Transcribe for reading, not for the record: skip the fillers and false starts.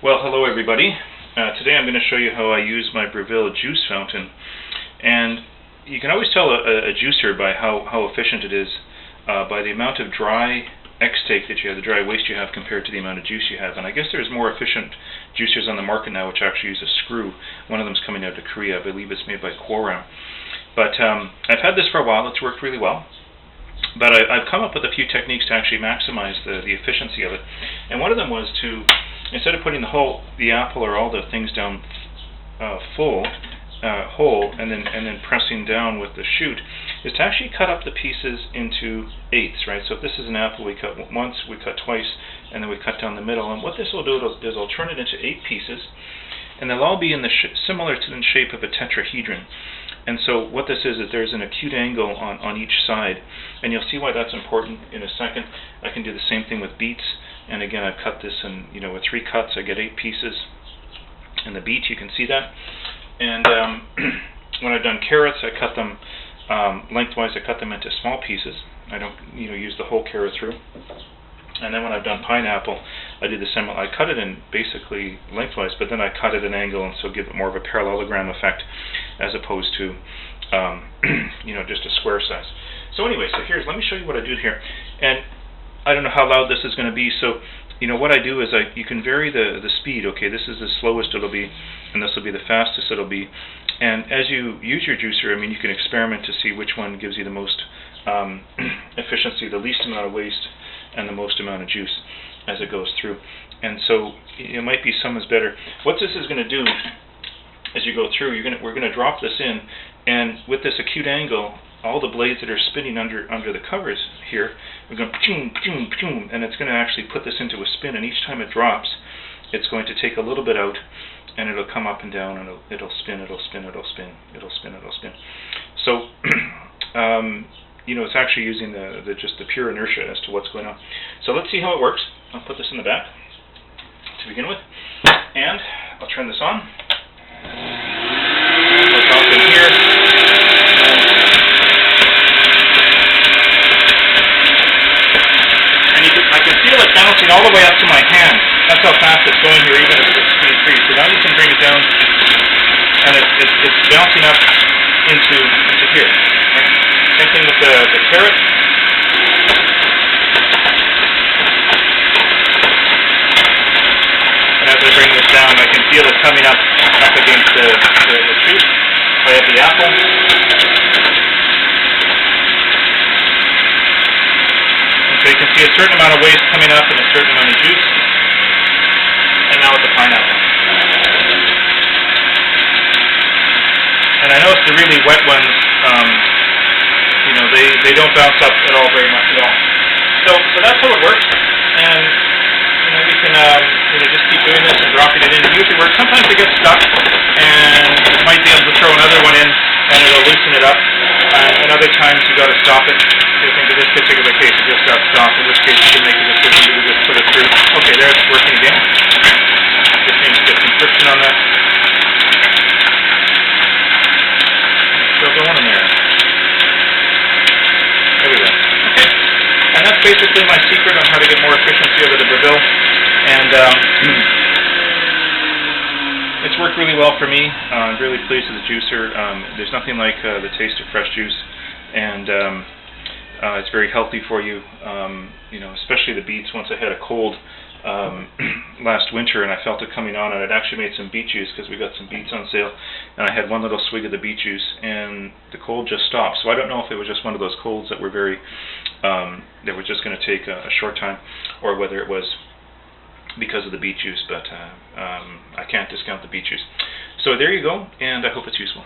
Well, hello everybody. Today I'm going to show you how I use my Breville Juice Fountain. And you can always tell a juicer by how efficient it is by the amount of dry extake that you have, the dry waste you have compared to the amount of juice you have. And I guess there's more efficient juicers on the market now which actually use a screw. One of them's coming out of Korea. I believe it's made by Quorum. But I've had this for a while. It's worked really well. But I've come up with a few techniques to actually maximize the efficiency of it. And one of them was to, instead of putting the apple or all the things down whole and then pressing down with the chute, is to actually cut up the pieces into eighths, right? So if this is an apple, we cut once, we cut twice, and then we cut down the middle. And what this will do is I'll turn it into 8 pieces, and they'll all be in the similar to the shape of a tetrahedron. And so what this is there's an acute angle on each side, and you'll see why that's important in a second. I can do the same thing with beets, and again I've cut this in, with 3 cuts I get 8 pieces. And the beet, you can see that. And when I've done carrots, I cut them lengthwise. I cut them into small pieces. I don't use the whole carrot through. And then when I've done pineapple, I do the same. I cut it in basically lengthwise, but then I cut it at an angle, and so give it more of a parallelogram effect as opposed to just a square size. So anyway, let me show you what I do here. And I don't know how loud this is going to be, so what I do is you can vary the speed. Okay, this is the slowest it'll be, and this will be the fastest it'll be. And as you use your juicer, you can experiment to see which one gives you the most efficiency, the least amount of waste, and the most amount of juice as it goes through. And so it might be some is better. What this is going to do as you go through, we're going to drop this in, and with this acute angle, all the blades that are spinning under the covers here, we're going to and it's going to actually put this into a spin, and each time it drops, it's going to take a little bit out, and it'll come up and down, and it'll spin, it'll spin, it'll spin, it'll spin, it'll spin. So it's actually using just the pure inertia as to what's going on. So let's see how it works. I'll put this in the back to begin with, and I'll turn this on. I'll drop in here. And I can feel it bouncing all the way up to my hand. That's how fast it's going here, even at speed 3. So now you can bring it down, and it's bouncing up into here. Right? Same thing with the carrot. And as I bring this down, I can feel it coming up against the chute. I have the apple. And so you can see a certain amount of waste coming up and a certain amount of juice. And now with the pineapple. And I notice the really wet ones, they don't bounce up at all very much at all. So that's how it works. And you can just keep doing this and dropping it in. It usually works. Sometimes it gets stuck, and you might be able to throw another one in, and it'll loosen it up. And other times you got to stop it. I think in this particular case it just got stopped. In this case you can make a decision to just put it through. Okay, there it's working again. Just need to get some friction on that. Still going in there. There we go. Okay. And that's basically my secret on how to get more efficiency out of the Breville. And it's worked really well for me. I'm really pleased with the juicer. There's nothing like the taste of fresh juice, and it's very healthy for you. Especially the beets. Once I had a cold last winter, and I felt it coming on, and I'd actually made some beet juice because we got some beets on sale, and I had one little swig of the beet juice, and the cold just stopped. So I don't know if it was just one of those colds that were that were just going to take a short time, or whether it was because of the beet juice, but I can't discount the beet juice. So there you go, and I hope it's useful.